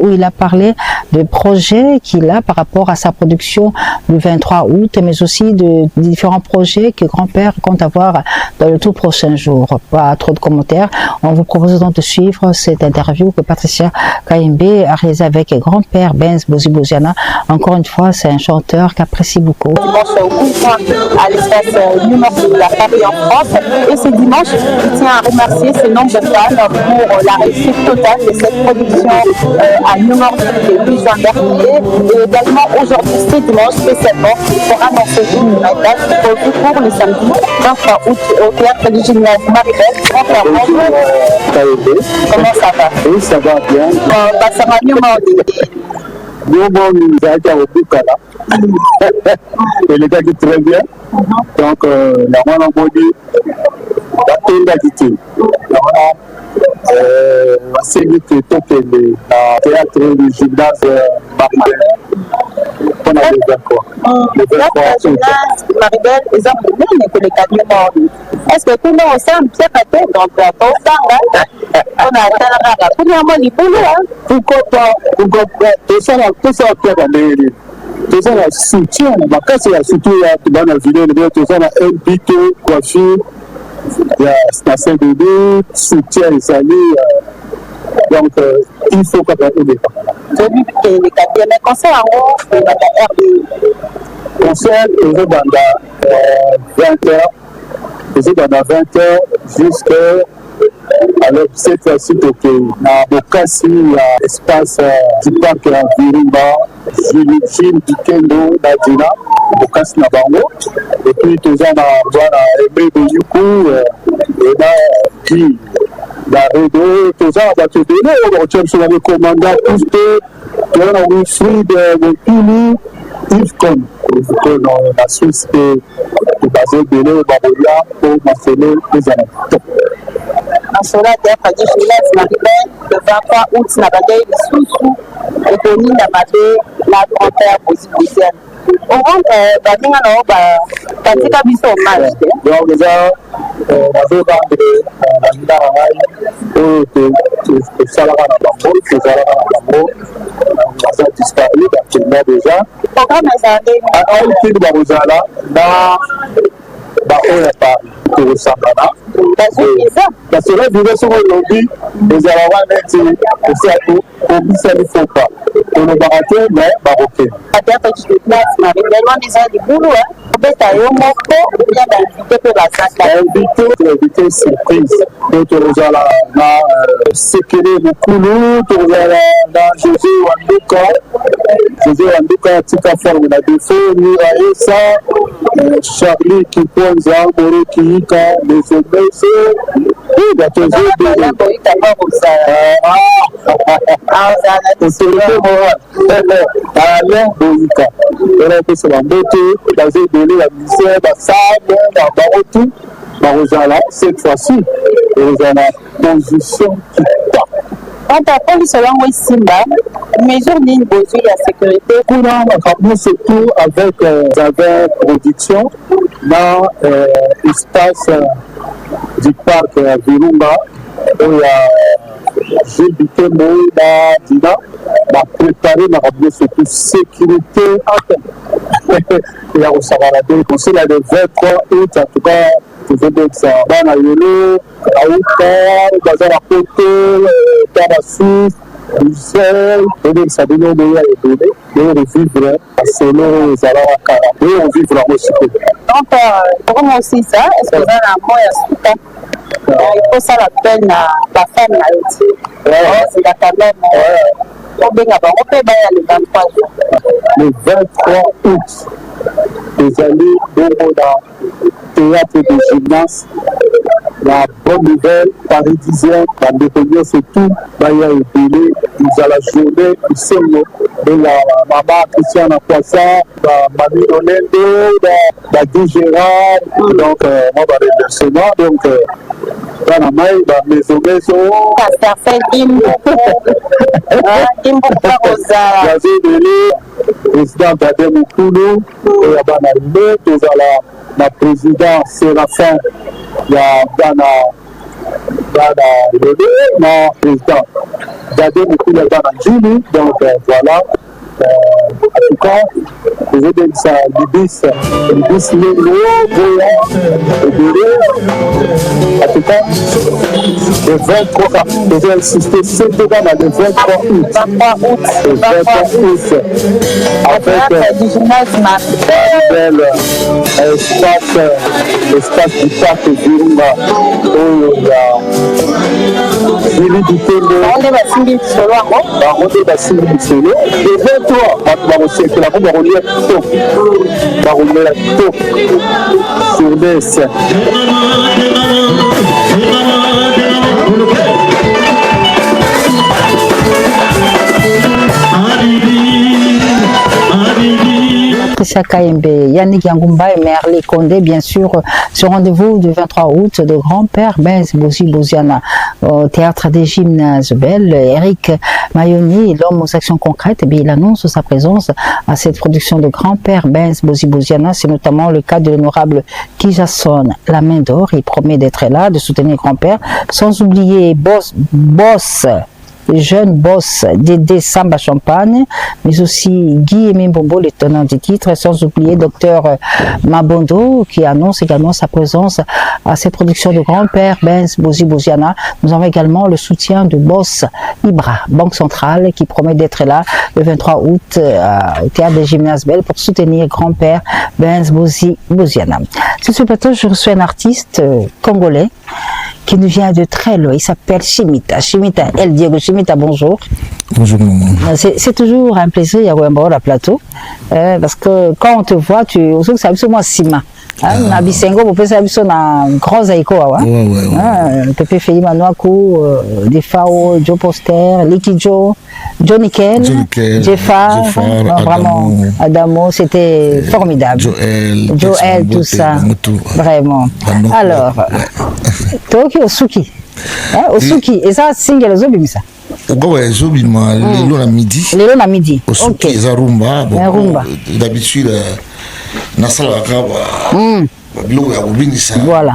où il a parlé de projets qu'il a par rapport à sa production du 23 août, mais aussi de différents projets que grand-père compte avoir dans le tout prochain jour. Pas trop de commentaires. On vous propose donc de suivre cette interview que Patricia Kayembe a réalisée avec grand-père Benz Boziboziana. Encore une fois, c'est un chanteur qu'apprécie beaucoup. Dimanche au coup à l'espace numéro de la Paris en France. Et ce dimanche, je tiens à remercier ce nombre de fans pour la réussite totale de cette production à New York le 8 juin dernier. Et également aujourd'hui, ce dimanche spécialement, pour annoncer une nouvelle date pour le samedi 23 août au théâtre du gymnase Marie-Belle. Comment ça va? Oui, ça va bien. Ça va mieux et les gars qui très bien. Donc, la moine en body, la tenda qui tient. C'est lui qui est le théâtre du gymnase Marie-Belle. On a les accords. Le gymnase Marie-Belle, les hommes de l'île que les camions. Est-ce que tout le monde sait un petit peu donc on a atteint premièrement les boulots. Pourquoi pas? Tout ça, tout ça, tout ça, la soutien, ma casse, il y a surtout dans la vidéo, tout ça, la invité, coiffure, il y a station de deux, soutien, les amis. Donc, il faut qu'on ait des parents. J'ai vu que les quartiers, mais concert en haut, il y a RD. Concert, il y a 20h. Il y a 20h jusqu'à. Alors, cette fois-ci, dans le cas, il y a l'espace du parc à Virumba, Gilles Dikendo, Nadina, le cas Nabango. Et puis, tout ça, on a aimé de Yuku, et là, qui, la Redo, tout ça, on va te donner, on va sur le commandant, tout ce on a Wilfried, de Pili, Yves-Con, la Suisse, qui est basée de l'eau, Baboya, pour mentionner les années. En cela, théâtre du gymnase Marie-Belle, le 23 août, na bagaille de Soussou, et Tony Nabadé, la grand-père Boziboziane. Au rang, Badinga Nao, Katika Biso, hommage. Donc, déjà, on avait vendu la Nidaraï, pour Salara Nabambo, pour Salara Nabambo, on a disparu, actuellement déjà. Programme Azadé. À un petit de Barozala, dans Paris, pour Sambana. Parce que là, je sur le lobby, les Arabes mettent au Bissau, il ne faut pas. On est baraté, mais baroqué. À théâtre du gymnase Marie-Belle, on déjà du boulot, hein. Bien d'inviter pour la salle. Invité surprise. Donc, on a la Sekele Moukoulou, on a la José Wanduka. José Wanduka, Tika Forme, la défaut, Miraïsa, Charlie Kiponza, Moro Kiika, les Obese. Oui, il y a toujours des. Alain Boyika. On a fait sur la beauté, basé de la misère, la sable, la barotou. Barozala, cette fois-ci, on a la position qui part. Quand on prend cela, on Simba, mesure d'une mesure de sécurité. On a accompagné surtout avec la production dans l'espace du parc Virumba, où il y a Gilles Dikendo, Dina, m'a préparé, m'a rappelé surtout sécurité. Il y a aussi le conseil de 23 août, en tout cas, je veux dire que ça va dans Yolo, Aouka, Bazar à Poto, Tabassi, Bruxelles, et donc ça donne au meilleur et donné, et on vivre selon les alors à Cara, et on vivre aussi. Donc, comment aussi ça? Est-ce que vous avez un mot à soutenir? Il faut ça la peine à la femme à être. C'est la quand même. On peut le 23 jours. Le 23 août, les années dans théâtre de gymnase, la bonne nouvelle parisienne, la méthode surtout, Baya et Bélé, nous à la journée, nous sommes de la maman Christiane Poisson, la Mamie Rolendo, la Guy Gérard, donc moi, dans les versements, donc dans la maille, dans mes maisons. Ça fait Dimboukou Rosa. Yazé Bélé, président d'Adem Moukoulou, et Abanalé, nous à la présidence Séraphin, il y a Dana le président Gade Moukoula dans la Julie, donc voilà. En tout cas, vous avez dit ça, l'Ibis, en tout cas, le 23, vous avez insisté, c'est dans le 23 août. Le 23 août, avec du espace du parc Virunga, où il y a Julie Dutembo, Baronde Bassili Bissolo, le 23, c'est la Baronde Top sur des scènes. Patricia Kayembe, Yannick Yangoumba et Merle Condé, bien sûr, ce rendez-vous du 23 août de grand-père Benz Boziana au théâtre des Gymnases Belle. Eric Mayoni, l'homme aux actions concrètes, eh il annonce sa présence à cette production de grand-père Benz Boziana. C'est notamment le cas de l'honorable Kijason, la main d'or. Il promet d'être là, de soutenir grand-père, sans oublier boss jeune boss Dédé Samba Champagne, mais aussi Guy Mbombo, les tenants des titres, sans oublier Dr Mabondo, qui annonce également sa présence à cette production de grand-père Benz Boziana. Nous avons également le soutien de boss Ibra, Banque Centrale, qui promet d'être là le 23 août au théâtre des Gymnases Belle pour soutenir grand-père Benz Boziana. Sur ce plateau, je reçois un artiste congolais qui nous vient de très loin. Il s'appelle Chimita. Chimita El Diego. Chimita, bonjour. Bonjour, maman. C'est toujours un plaisir à avoir un plateau. Parce que quand on te voit, tu sais que c'est moi Sima. Na bisengo vous pouvez savoir na grand zaiko wa Pepe Fei Manoaku des Fao Joe Poster Likijo Johnny Ken Jeffa vraiment Adamo c'était formidable Joël tout ça vraiment alors Tokyo Osuki Osuki et ça single zobimisa ouais zobima lelo na midi Osuki eza rumba d'habitude voilà.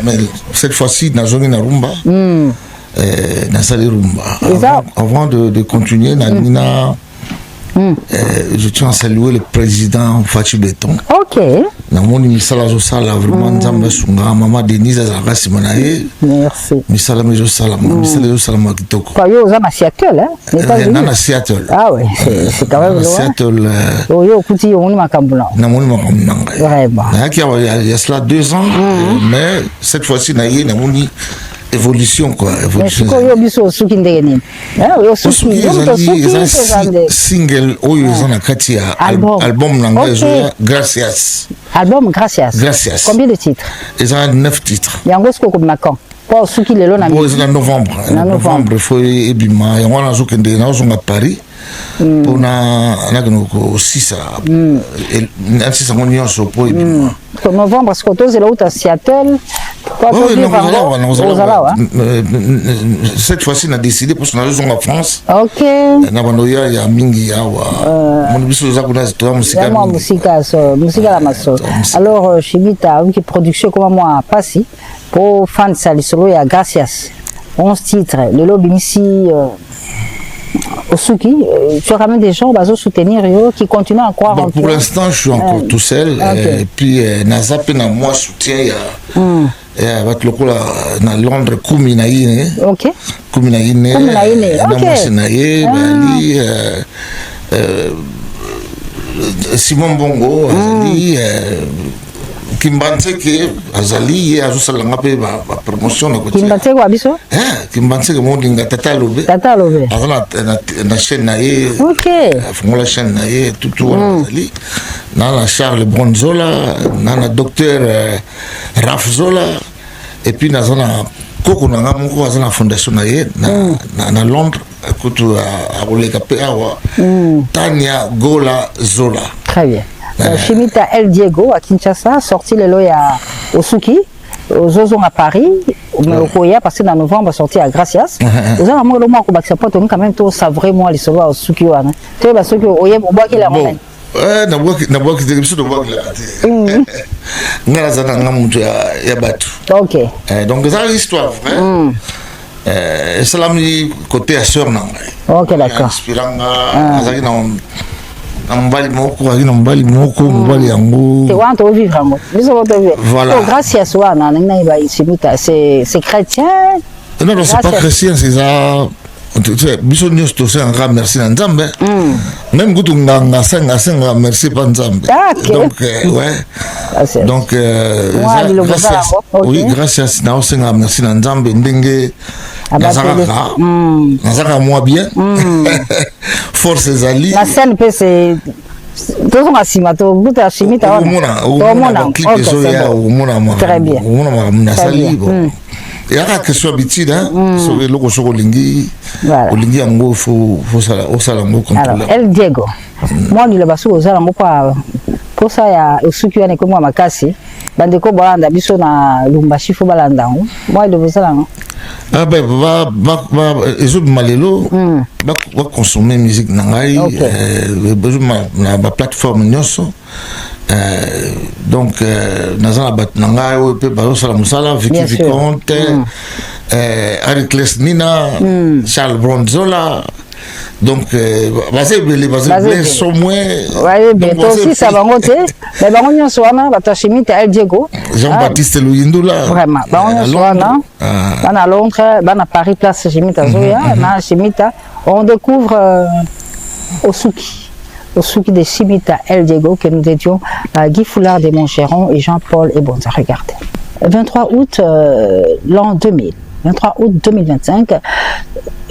Mais cette fois-ci, dans la rumba, avant de continuer, je tiens à saluer le président Fachi Béton. Ok. Merci. Seattle, hein? Seattle. Ah oui, c'est quand même loin. Seattle. Vraiment. Il y a cela 2 ans, mais cette fois-ci, il y a une évolution quoi. Single album Gracias. Album Gracias. Combien de titres? Ils ont 9 titres. Il y a un gros Macan. Pour ceux qui les l'ont en novembre. En novembre, il faut Ebima. Il y a un jour qui est à Paris. Pour aussi ça. Ainsi ça m'ont sur pour Ebima. En novembre, parce que tous les autres à Seattle. Cette fois-ci, on a décidé parce qu'on a besoin en France. Ok. Il y a Mingi. Alors, Chimita, une production comme moi, passé pour fans salisolo il y a Gracias 11 titres le lobby ici Osuki, tu ramènes des gens à soutenir qui continuent à croire en pour l'instant je suis encore tout seul et puis Nazap na moi soutien il y a avec le coup là na Londres Kuminaine ok Kuminaine Simon Bongo Azali Kimbanseke Azali azosalanga pe ba promotion na côté Kimbanseke wa biso Kimbanseke mondinga tata lobe azana na chaîne na ye ok fongola chaîne na ye tout Azali na Charles Bronzola na docteur Rafzola et puis na zona koko na ngamoko azana fondation na ye na Londres kutu a boleka pe awa Tania Gola Zola. Très bien. Chimita El Diego à Kinshasa, sorti le loya au Suki, aux Ozons à Paris, mais au Koya, parce que dans novembre, sorti à Gracias. Vous avez un mot de moi, quand même, tout savourer moi les solos au Suki. Tu vois, parce que au bois qui est la nabwaki te biso tobwakilaka te ngai naza na nga moto ya bato donc ezalaka histoire vrai esalami côté ya sœur na ngai inspiranga azalaki na mobali moko mobali yango voilà gracias wana ndenge nayeba isimita c'est chrétien non c'est pas chrétien c'est ça biso nyonso tosengaka merci na nzambe même kutu nganga asengaka merci pa nzambe donc oui gracias na osengaka merci na nzambe ndenge nazalaka mwa bien force ezali na scène mpe c'est tozonga nsima tokuta chimita omona makambo nasali bon yaka question habitude soki eloko soki olingi yango osala yango contrôler El Diego mwa liloba soki ozala yango posa ya osuki wana ekomwa makasi bandeko balanda biso na Lumbashi fo balanda yango mwa liloba ozala yango ezobima lelo baconsommer musique na ngai na baplateforme nyonso donc naza na bato na ngai oyo mpe bazosala mosala Vicky Vicomte Aricles Nina Charles Bronzola donc baza ebele somwe aussi ça bango te mais bango nyonso wana bato ya chimite El Diego Jean-Baptiste Luyindula vraiment bango nyonso wana bana Londres bana Paris place chimite azoya na chimite on découvre Osuki de Chimita El Diego que nous étions à Guy Foulard de Montgeron et Jean-Paul Ebonza. Regardez. 23 août l'an 2000. 23 août 2025,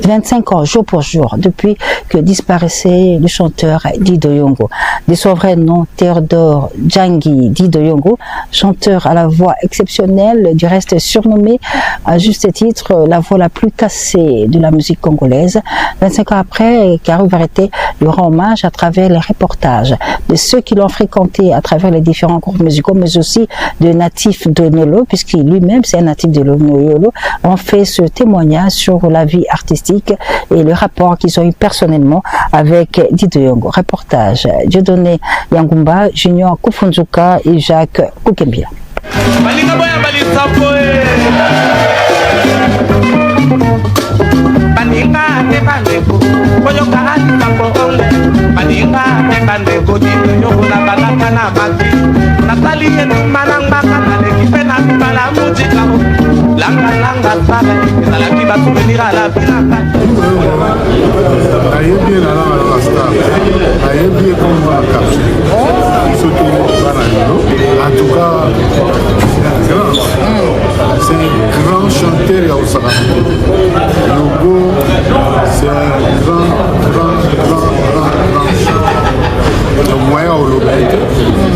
25 ans jour pour jour depuis que disparaissait le chanteur Dido Yongo. De son vrai nom, Théodore Djangi Dido Yongo, chanteur à la voix exceptionnelle, du reste surnommé à juste titre la voix la plus cassée de la musique congolaise. 25 ans après, Karu Varieté lui rend hommage à travers les reportages de ceux qui l'ont fréquenté à travers les différents groupes musicaux, mais aussi de natifs de Nolo, puisqu'il lui-même c'est un natif de Nolo, ont fait ce témoignage sur la vie artistique et le rapport qu'ils ont eu personnellement avec Dido Yongo. Reportage Dieudonné Yangumba, Junior Kufunzuka et Jacques Kukembia. En tout cas, c'est un grand chanteur à Osaka. Logo, c'est un grand chanteur. Le moyen au lobete.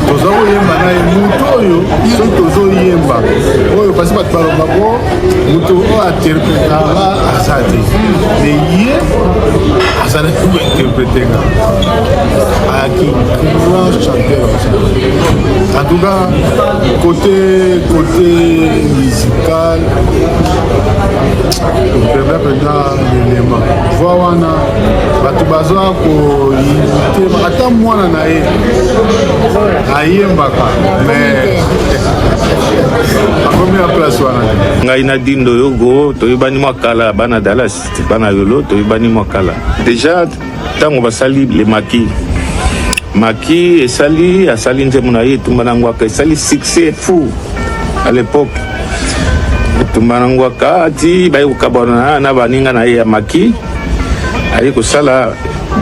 Tozo yemba na muto yo, so tozo yemba. Oyo parce que balomba ko muto o interprétera asati. Mais yé asana ko interpréter nga. Aki grand chanteur. En tout cas, côté musical, on peut maintenant l'élément. Voilà, batu bazwa ko imiter ata mwana na ye ayembaka mais akomi ya place wana ngai na Dindo Yongo toyebani mwakala bana Dallas bana Yolo toyebani mwakala déjà tango basali le maki asali nzembo na ye tumbanangwaka esali succès fou à l'époque tumbanangwaka ati bayi kokabana na baninga na ye ya maki ayi kosala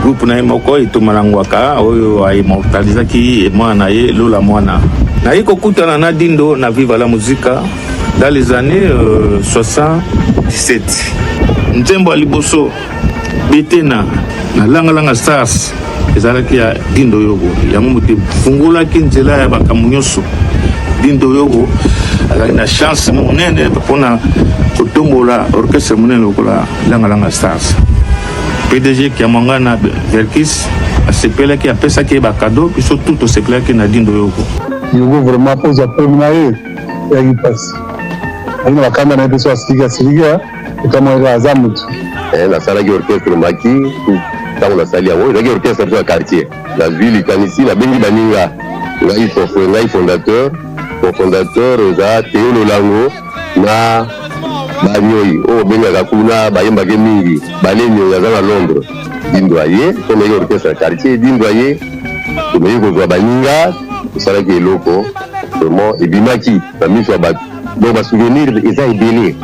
groupe na ye moko etumbanangwaka oyo aimmortalisaki mwana ye Lola Mwana nayi kokutana na Dindo na Viva la Musica dans les années 77 nzembo ya liboso betena na Langa Stars ezalaki ya Dindo Yongo yango mote fungolaki nzela ya bakambo nyonso Dindo Yongo azalaki na chance monene mpona kotombola orchestre monene lokola Langa Stars. PDG Kiamanga na Verkis asepelaki apesaki bakado biso tout tosepelaki na Dindo Yongo. Yongo vraiment poza premier ya passe. Aina bakanda na biso asika etamwa azamutu. Nasalaki orchestre maki ntango nasali yango ezalaki orchestre biso ya quartier na ville ikanisi nabengi baninga ngai fondateur eza Théo Lolango na banyoi oyo bengaka kuna bayembaki mingi balenio aza na Londres dindo aye tomeki orchestre ya quartier dindo aye tomeki kozwa baninga tosalaki eloko vraiment ebimaki na miso ya bato donc basouvenir eza ebele.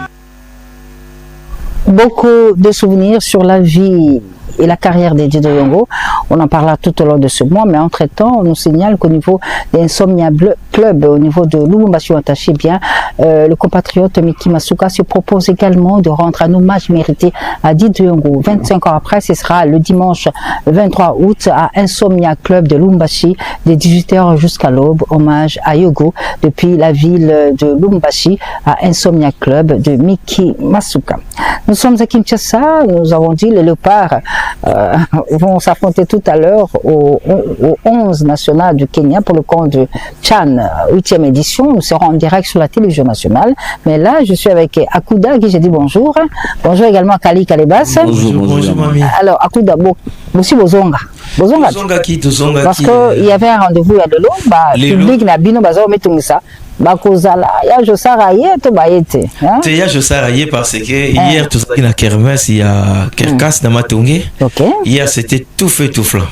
Beaucoup de souvenirs sur la vie et la carrière d'Eddie Doyongo. On en parlera tout au long de ce mois, mais entre-temps, on nous signale qu'au niveau d'Insomnia Club, au niveau de Lubumbashi attaché bien, le compatriote Miki Masuka se propose également de rendre un hommage mérité à Eddie Doyongo. 25 ans après, ce sera le dimanche 23 août à Insomnia Club de Lubumbashi, de 18h jusqu'à l'aube. Hommage à Yogo depuis la ville de Lubumbashi à Insomnia Club de Miki Masuka. Nous sommes à Kinshasa, nous avons dit les léopards vont s'affronter tout à l'heure au 11 national du Kenya pour le compte de Chan, 8e édition. Nous serons en direct sur la télévision nationale. Mais là, je suis avec Akuda, à qui j'ai dit bonjour. Bonjour également à Kali Kalebas. Bonjour, mamie. Alors, Akuda, aussi Bozonga. Bozonga qui parce qu'il y avait un rendez-vous il y a de l'eau, le public n'a bino bazo metungisa. Bakozala ya josara yeto bayete te ya josara ye parce que hier tout ça na kermesse il y a Kerkas na Matonge. Hier c'était tout feu tout flamme.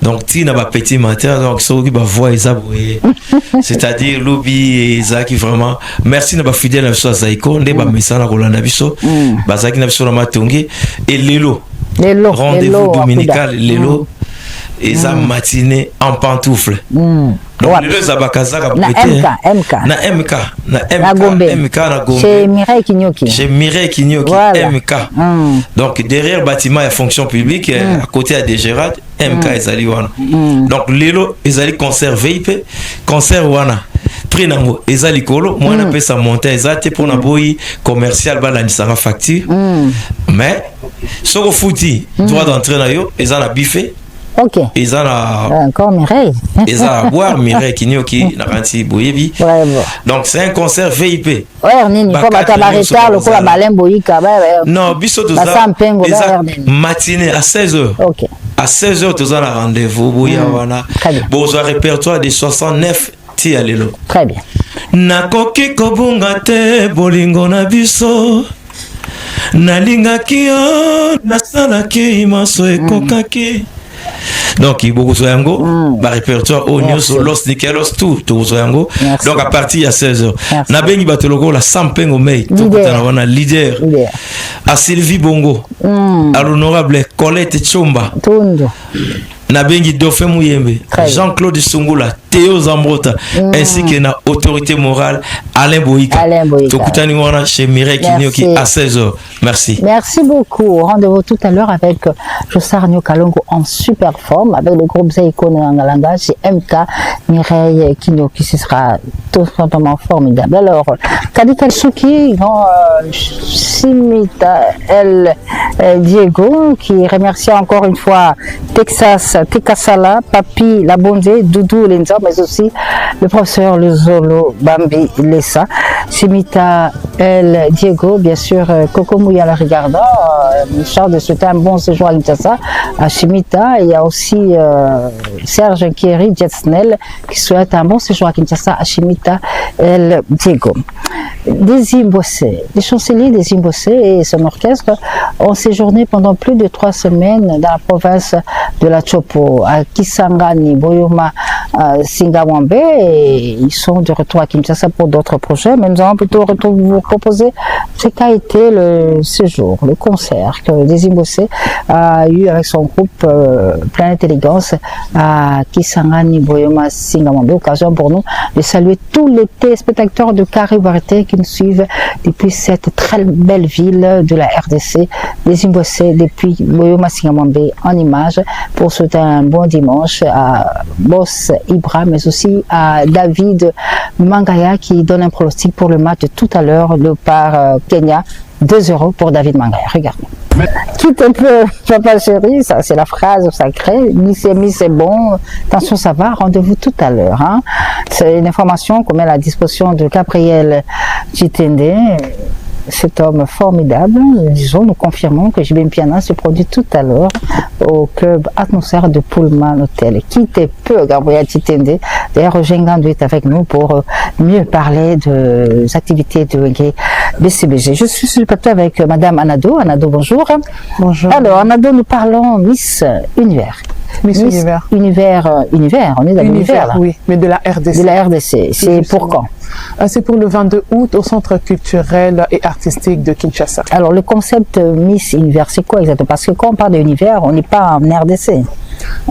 Donc ti na ba petit matin donc so ki ba voix ezaboué c'est-à-dire lobby ezaki vraiment merci na ba fidèle na biso Zaiko nde ba mesana kolanda biso bazaki na biso na Matonge et lelo rendez-vous dominical lelo eza matinée en pantoufle. Donc les deux abakazaka MK na Gombe chez Mireille Kinyoki voilà. MK donc derrière bâtiment et fonction publique à côté à Dégérade MK ezali wana donc lelo ezali concert VIP concert wana prix nango ezali kolo mwana pesa monter ezate pour na boyi commercial balandisanga facture mais soko futi droit d'entrée na yo ezana buffet. Ok. Ils ont encore Mireille. Ils ont à boire Mireille Kinyoki, Naranti Boyebi. Donc c'est un concert VIP. Ouais, Nini, faut battre la retard, le coup la balin Boyika. Non, biso tout ça. Matinée à 16h. Ok. À 16h, tout ça, rendez-vous. Boyawana. Bon, un répertoire de 69 tia lelo. Très bien. Nakoki kobunga te bolingo na biso. Nalingaki yo nasalaki maso ekokaki. Donc il beaucoup yango ba répertoire au nyoso los nikelos tout yango donc à partir à 16h na bengi batoloko la sampengo mei tout kutana wana leader à Sylvie Bongo à l'honorable Colette Chomba na bengi Dauphin Mouyembe Jean-Claude Sungula Théo Zambrota ainsi que na autorité morale Alain Boyika tout kutani wana chez Mireille Kinyoki à 16h. Merci beaucoup. Rendez-vous tout à l'heure avec Josar Kalongo en super forme avec le groupe Zaiko Nangalanga chez MK Mireille Kinyoki. Ce sera tout simplement formidable. Alors, Kadi Kalsuki, Simita El Diego qui remercie encore une fois Texas, Tekasala, Papi Labonze, Doudou Lenza, mais aussi le professeur Luzolo Bambi Lessa, Simita El Diego, bien sûr, Coco Mouya la Rigarda, Charles de souhaiter un bon séjour à Kinshasa, à Chimita. Il y a aussi Serge Kieri, Jetsnel, qui souhaite un bon séjour à Kinshasa, à Chimita El Diego. Des Imbossé, les chanceliers des Imbossé et son orchestre ont séjourné pendant plus de 3 semaines dans la province de la Chopo, à Kisangani, Boyoma, Singawambe, et ils sont de retour à Kinshasa pour d'autres projets, mais nous allons plutôt vous proposer ce qu'a été le séjour, le concert que des Imbossé a eu avec son groupe Planète Élégance à Kisangani, Boyoma, Singawambe. Occasion pour nous de saluer tous les téléspectateurs de Carré Variété qui nous suivent depuis cette très belle ville de la RDC, des Imbossé depuis Boyoma, Singawambe en images, pour souhaiter un bon dimanche à Boss Ibra, mais aussi à David Mangaya qui donne un pronostic pour le match de tout à l'heure, le par Kenya. 2 € pour David Mangaya. Regardez. Tout un peu, papa chéri, ça c'est la phrase sacrée. Mi c'est bon. Attention, ça va. Rendez-vous tout à l'heure. Hein. C'est une information qu'on met à la disposition de Gabriel Chitende. cet homme formidable. Nous confirmons que JB Mpiana se produit tout à l'heure au club Atmosphère de Pullman Hotel. Quittez peu, Gabriel Titende. D'ailleurs, Gengando est avec nous pour mieux parler des activités de Wenge BCBG. Je suis sur le plateau avec Madame Anado. Anado, bonjour. Bonjour. Alors, Anado, nous parlons Miss Univers. Miss Univers. Univers, on est dans l'univers là. Oui, mais de la RDC. De la RDC. C'est pour quand? C'est pour le 22 août au Centre culturel et artistique de Kinshasa. Alors, le concept Miss Univers, c'est quoi exactement? Parce que quand on parle d'univers, on n'est pas en RDC.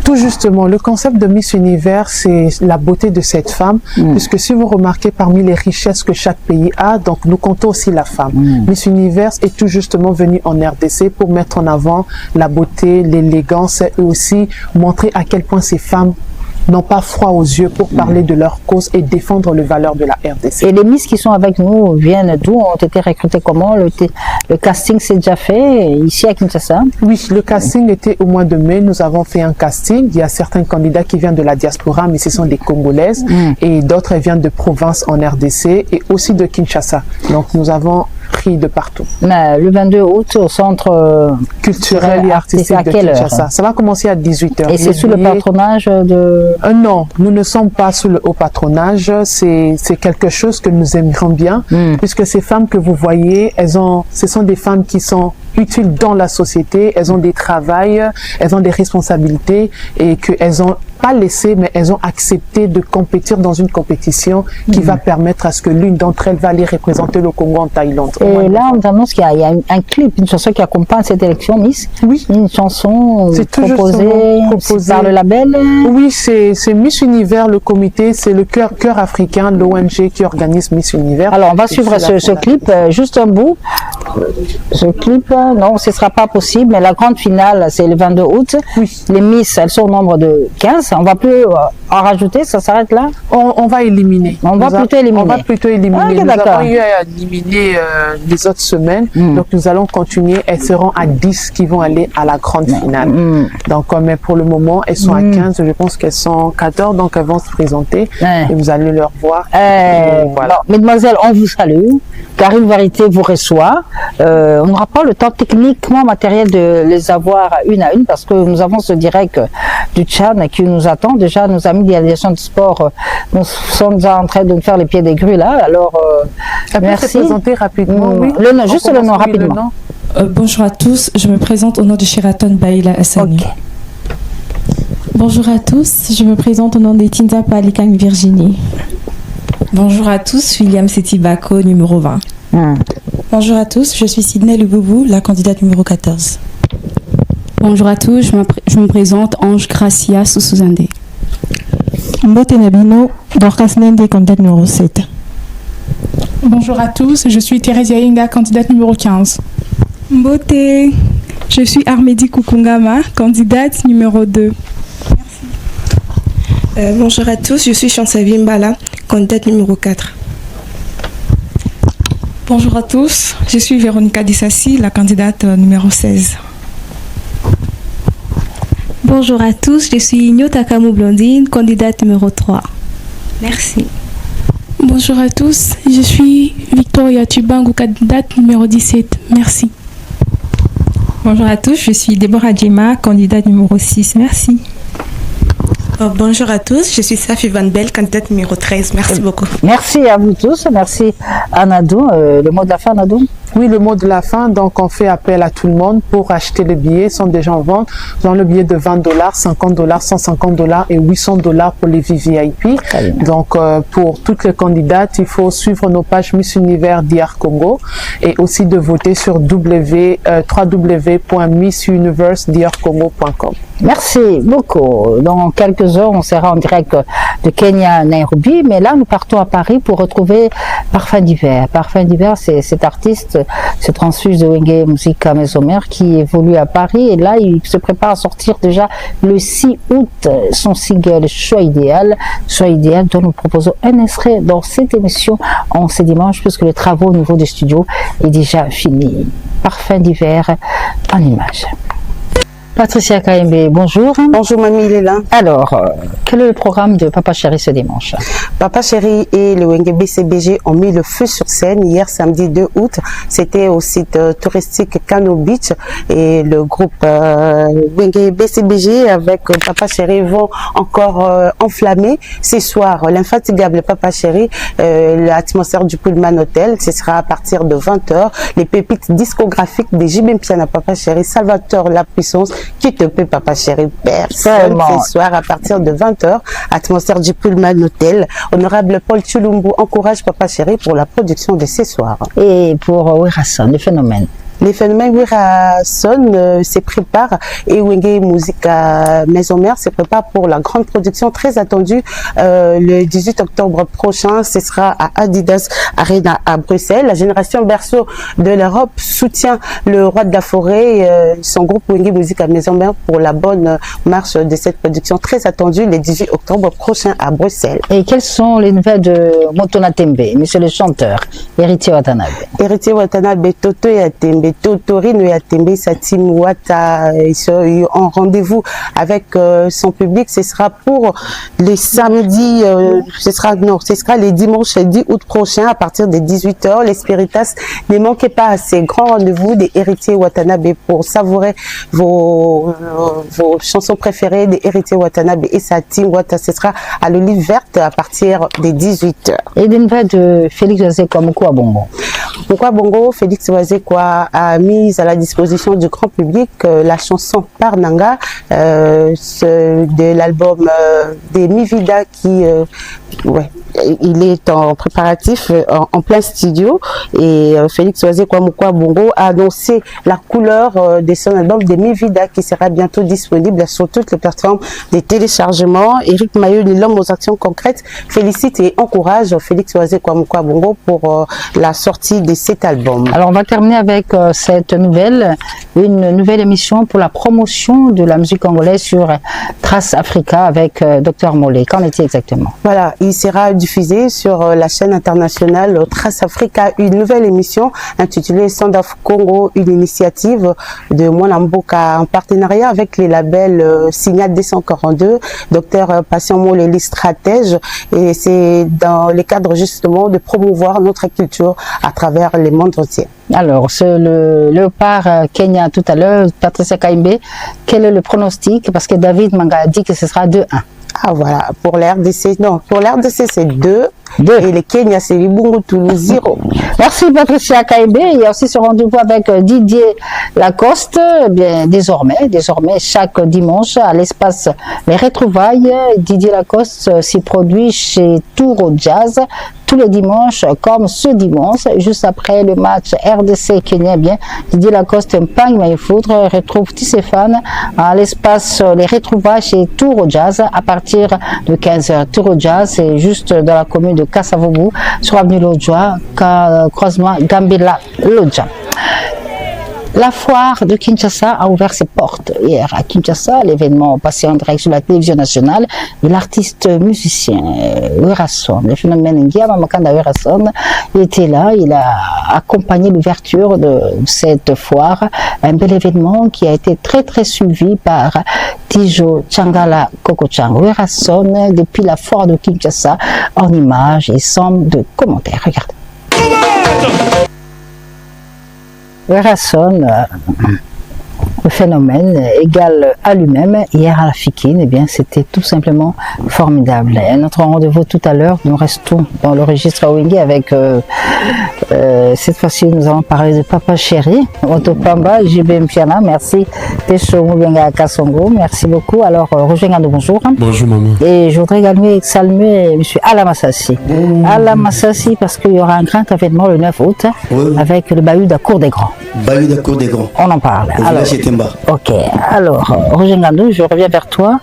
Tout justement, le concept de Miss Univers, c'est la beauté de cette femme, puisque si vous remarquez parmi les richesses que chaque pays a, donc nous comptons aussi la femme. Miss Univers est tout justement venue en RDC pour mettre en avant la beauté, l'élégance et aussi montrer à quel point ces femmes n'ont pas froid aux yeux pour parler de leur cause et défendre les valeurs de la RDC. Et les Miss qui sont avec nous viennent d'où? Ont été recrutées comment? Le casting s'est déjà fait ici à Kinshasa? Oui, le casting était au mois de mai. Nous avons fait un casting. Il y a certains candidats qui viennent de la diaspora, mais ce sont des Congolaises. Et d'autres viennent de province en RDC et aussi de Kinshasa. Donc nous avons pris de partout. Mais le 22 août au centre culturel et artistique de Kinshasa. Ça va commencer à 18h. Et c'est sous le patronage de... Non, nous ne sommes pas sous le haut patronage. C'est quelque chose que nous aimerions bien, puisque ces femmes que vous voyez, ce sont des femmes qui sont utiles dans la société, elles ont des travails, elles ont des responsabilités et qu'elles ont pas laissé, mais elles ont accepté de compétir dans une compétition qui va permettre à ce que l'une d'entre elles va aller représenter le Congo en Thaïlande. Et là, on annonce qu'il y a un clip, une chanson qui accompagne cette élection, Miss. Oui. Une chanson proposée par le label. Oui, c'est Miss Univers, le comité, c'est le cœur africain, l'ONG qui organise Miss Univers. Alors, on va suivre ce clip, juste un bout. Ce clip, non, ce ne sera pas possible, mais la grande finale, c'est le 22 août. Oui. Les Miss, elles sont au nombre de 15. On ne va plus en rajouter, ça s'arrête là? On va éliminer. On va plutôt éliminer. On va plutôt éliminer. Ah, okay, nous avons eu à éliminer les autres semaines, donc nous allons continuer. Elles seront à 10 qui vont aller à la grande finale. Donc, mais pour le moment, elles sont à 15. Je pense qu'elles sont 14, donc elles vont se présenter et vous allez leur voir. Voilà. Non, mesdemoiselles, on vous salue. Karine Vérité vous reçoit. On n'aura pas le temps techniquement matériel de les avoir une à une parce que nous avons ce direct du Tchad qui nous attend. Déjà, nos amis de la direction du sport nous sont déjà en train de nous faire les pieds des grues là. Alors, merci. Se présenter rapidement. Oui. Le nom, juste le nom rapidement. Bonjour à tous, je me présente au nom de Sheraton Baïla Hassani. Okay. Bonjour à tous, je me présente au nom de Tinza Palikang Virginie. Bonjour à tous, William Setibako, numéro 20. Bonjour à tous, je suis Sydney Luboubou, la candidate numéro 14. Bonjour à tous, je me présente Ange Gracia Sousouzandé. Mbote Nabino, Dorcas Nende, candidate numéro 7. Bonjour à tous, je suis Thérèse Inga, candidate numéro 15. Mbote, je suis Armedi Kukungama, candidate numéro 2. Merci. Bonjour à tous, je suis Chansavi Mbala, candidate numéro 4. Bonjour à tous, je suis Véronica Dissassi, la candidate numéro 16. Bonjour à tous, je suis Nyota Kamou Blondine, candidate numéro 3. Merci. Bonjour à tous, je suis Victoria Tubangu, candidate numéro 17. Merci. Bonjour à tous, je suis Déborah Djema, candidate numéro 6. Merci. Bonjour à tous, je suis Safi Van Bell, candidate numéro 13. Merci beaucoup. Merci à vous tous, merci Anadou. Le mot de la fin, Anadou? Oui, le mot de la fin, donc on fait appel à tout le monde pour acheter les billets, sont déjà en vente. Nous avons le billet de $20, $50, $150 et $800 pour les VVIP. Donc pour toutes les candidates, il faut suivre nos pages Miss Univers DR Congo et aussi de voter sur www.missuniversedrcongo.com. Merci beaucoup. Dans quelques heures, on sera en direct de Kenya à Nairobi, mais là, nous partons à Paris pour retrouver Parfum d'hiver. Parfum d'hiver, c'est cet artiste, ce transfuge de Wenge Musica Mesomer qui évolue à Paris et là, il se prépare à sortir déjà le 6 août son single Choix idéal dont nous proposons un extrait dans cette émission en ce dimanche puisque le travail au niveau du studio est déjà fini. Parfum d'hiver en images. Patricia Kaimbe, bonjour. Bonjour Mamie Léla. Alors, quel est le programme de Papa Chéri ce dimanche? Papa Chéri et le Wenge BCBG ont mis le feu sur scène hier samedi 2 août. C'était au site touristique Kano Beach et le groupe Wenge BCBG avec Papa Chéri vont encore enflammer ce soir l'infatigable Papa Chéri, l'atmosphère du Pullman Hotel. Ce sera à partir de 20h. Les pépites discographiques des JB Piana Papa Chéri, Salvatore La Puissance, qui te paie Papa Chéri, personne ce soir à partir de 20h. Atmosphère du Pullman Hotel. Honorable Paul Chulumbu encourage Papa Chéri pour la production de ce soir. Et pour Werason, le phénomène? Les phénomènes Werason se préparent et Wenge Musica Maison Mère se prépare pour la grande production très attendue le 18 octobre prochain. Ce sera à Adidas Arena à Bruxelles. La génération berceau de l'Europe soutient le roi de la forêt, son groupe Wenge Musica Maison Mère pour la bonne marche de cette production très attendue le 18 octobre prochain à Bruxelles. Et quelles sont les nouvelles de Motona Tembe, monsieur le chanteur, Héritier Watanabe? Héritier Watanabe, Toto Yatembe, Totorino Yatembe, sa team Wata, ils sont en rendez-vous avec son public. Ce sera pour les samedis, ce sera les dimanches 10 août prochain à partir de 18h. Les Spiritas, ne manquez pas à ces grands rendez-vous des Héritiers Watanabe pour savourer vos chansons préférées des Héritiers Watanabe et sa team Wata. Ce sera à l'Olive Verte à partir des 18h. Et des nouvelles de Félix Wazekwa Mukwa Bongo? Pourquoi Bongo? Félix Wazekwa a mis à la disposition du grand public la chanson Parnanga de l'album des Mivida qui il est en préparatif en plein studio et Félix Wazekwa Mukwa Bongo a annoncé la couleur de son album des Mivida qui sera bientôt disponible sur toutes les plateformes de téléchargement. Eric Mayoli, l'homme aux actions concrètes, félicite et encourage Félix Wazekwa Mukwa Bongo pour la sortie de cet album. Alors on va terminer avec cette nouvelle, une nouvelle émission pour la promotion de la musique congolaise sur Trace Africa avec Dr Mollet. Qu'en est-il exactement? Voilà, il sera diffusé sur la chaîne internationale Trace Africa une nouvelle émission intitulée Sound of Congo, une initiative de Mwanamboka en partenariat avec les labels Signal 242, Dr Patient Mollet, stratège, et c'est dans le cadre justement de promouvoir notre culture à travers le monde entier. Alors, le léopard Kenya tout à l'heure, Patricia Kaimbe, quel est le pronostic? Parce que David Manga a dit que ce sera 2-1. Ah voilà, pour l'RDC, non, pour l'RDC c'est 2. Et les Kenya, c'est Libungu Toulouse 0. Merci Patricia Kaimbe. Il y a aussi ce rendez-vous avec Didier Lacoste. Bien, désormais, chaque dimanche, à l'espace Les Retrouvailles, Didier Lacoste s'y produit chez Touro Jazz tous les dimanches, comme ce dimanche, juste après le match RDC-Kenya. Bien, Didier Lacoste, Mpang Maïfoudre, retrouve tous ses fans à l'espace Les Retrouvailles chez Touro Jazz à partir de 15h. Touro Jazz, c'est juste dans la commune de Kassavobu, sur avenue Lodjoa, croisement Gambela Lodja. La foire de Kinshasa a ouvert ses portes hier à Kinshasa. L'événement passé en direct sur la télévision nationale et l'artiste musicien Werason, le phénomène Ngiama Makanda Werason, il était là, il a accompagné l'ouverture de cette foire, un bel événement qui a été très très suivi par Tijo Tchangala Kokochang. Werason depuis la foire de Kinshasa en images et sans de commentaires. Regardez. Werason, le phénomène égal à lui-même, hier à la Fikine, eh bien c'était tout simplement formidable. Et notre rendez-vous tout à l'heure, nous restons dans le registre Wenge avec cette fois-ci nous allons parler de Papa Chéri, Otopamba, JB Mpiana, merci Tesho Moubenga Kassongo, merci beaucoup. Alors Roger Gando, bonjour. Bonjour maman. Et je voudrais également saluer M. Alamassassi. Alamassassi parce qu'il y aura un grand événement le 9 août avec le Bahut de la Cour des Grands. Bahut de la Cour des Grands. On en parle. Alors, ok, alors Roger Gando, je reviens vers toi.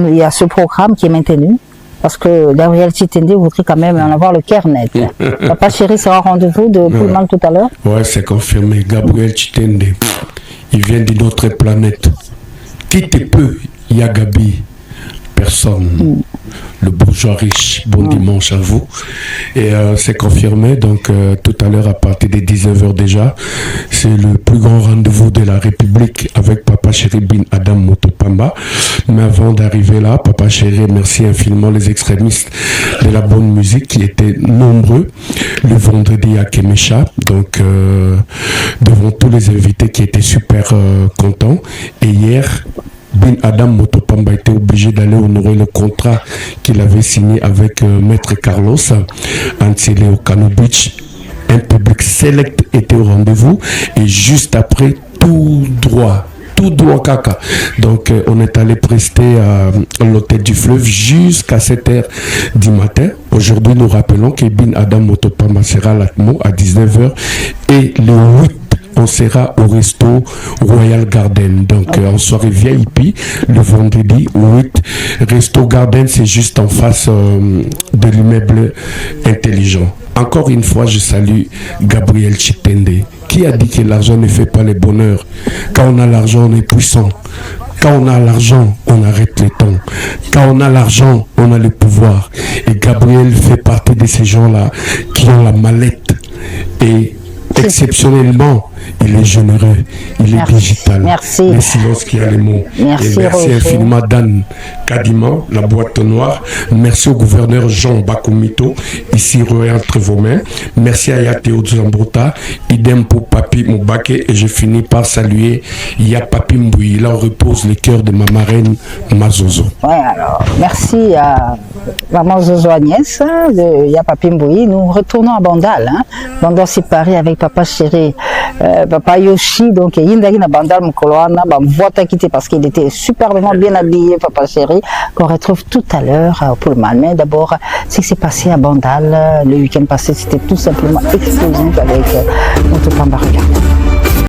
Il y a ce programme qui est maintenu. Parce que Gabriel Chitende voudrait quand même en avoir le cœur net. Papa Chéri sera au rendez-vous de Pullman tout à l'heure. Ouais, c'est confirmé. Gabriel Chitende, il vient d'une autre planète. Qui te peut, Yagabi? Personne. le bourgeois riche. Bon dimanche à vous. Et c'est confirmé, donc tout à l'heure à partir des 19h déjà, c'est le plus grand rendez-vous de la République avec Papa Chéri Bin Adam Motopamba. Mais avant d'arriver là, Papa Chéri remercie infiniment les extrémistes de la bonne musique qui étaient nombreux le vendredi à Kemesha, donc devant tous les invités qui étaient super contents. Et hier, Bin Adam Motopamba était obligé d'aller honorer le contrat qu'il avait signé avec Maître Carlos Antile au Cano Beach. Un public select était au rendez-vous et juste après, tout droit caca. Donc on est allé prester à l'hôtel du fleuve jusqu'à 7h du matin. Aujourd'hui, nous rappelons que Bin Adam Motopamba sera l'Atmo à 19h et le 8 on sera au resto Royal Garden, donc en soirée VIP le vendredi 8. Resto Garden, c'est juste en face de l'immeuble intelligent. Encore une fois, je salue Gabriel Chitende, qui a dit que l'argent ne fait pas le bonheur. Quand on a l'argent, on est puissant. Quand on a l'argent, on arrête le temps. Quand on a l'argent, on a le pouvoir. Et Gabriel fait partie de ces gens-là qui ont la mallette. Et exceptionnellement, il est généreux, il est digital. Merci. Le silence qui a les mots. Merci, et merci infiniment Dan Kadima, la boîte noire. Merci au gouverneur Jean Bakoumito, ici entre vos mains. Merci à Yateo Zambota, idem pour Papi Moubake. Et je finis par saluer Papi Mboui. Là, on repose le cœur de ma marraine Mazozo. Ouais, alors, merci à Maman Zozo Agnès de Papi Mboui. Nous retournons à Bandal. Bandal c'est Paris avec Papa Chéri. Papa Yoshi, donc Yindagi na Bandal Mukoloana, vote quitté parce qu'il était superbement bien habillé, Papa Chéri, qu'on retrouve tout à l'heure pour le mal. Mais d'abord, ce qui s'est passé à Bandal le week-end passé, c'était tout simplement explosif avec Motopamba. Regarde.